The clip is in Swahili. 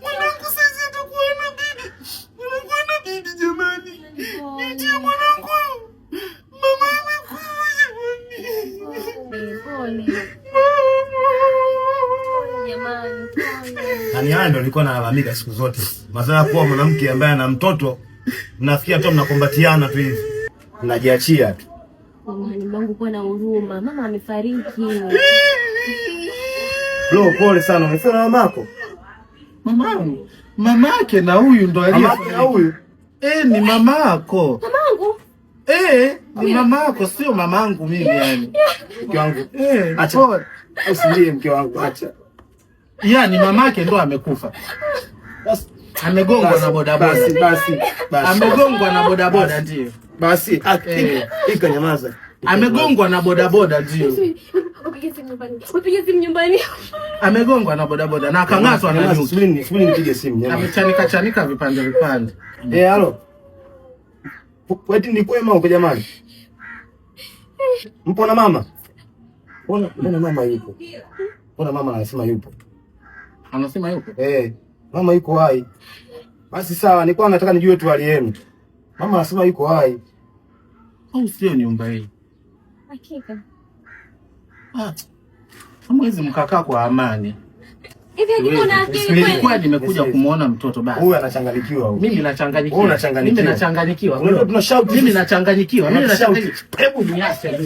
Mwanangu sasa atakuwa na bibi. Mwanangu ana bibi jamani. Nitie mwanangu. Mama amekuja jamani. Pole. Jamani. Yaani haya ndio nilikuwa nalalamika siku zote. Mazaa kuwa mwanamke ambaye ana mtoto mnafikia tu mnakumbatiana tu hivi. Mnajiachia tu. Mamangu kuwa na huruma. Mama amefariki. Bro, pole sana. Umefika na mamako? Mamangu. Mamake na huyu ndo aliyefariki. Na huyu? Ni mamako. Mamangu? Ni mamako, sio mamangu mimi yani. Mke wangu. Acha. Usilie mke wangu, acha. Yaani mamake ndo amekufa. Amegongwa na bodaboda. Basi. Amegongwa na bodaboda ndio. Basi, ika nyamaza. Amegongwa na bodaboda ndio. Upige simu nyumbani. Amegongwa na bodaboda na akang'atwa na nyuki. Subiri nipige simu nyama. Amechanika vipande. Halo. Kwani ni kwema huko jamani? Mpo na mama? Mbona mama yupo? Mbona mama anasema yupo? Anasema yupo? Mama yuko hai. Basi sawa, nilikuwa nataka nijue tu hali yenu. Mama anasema yuko hai. Au sio nyumba hii? Hakika. Hamwezi mkakaa kwa amani. Hivi kuna akili kweli? Nilikuwa nimekuja kumuona mtoto basi. Huyu anachanganyikiwa huyu. Mimi nachanganyikiwa. Wewe unachanganyikiwa. Mimi nachanganyikiwa. Wewe tunashout. Mimi nachanganyikiwa. Hebu niache.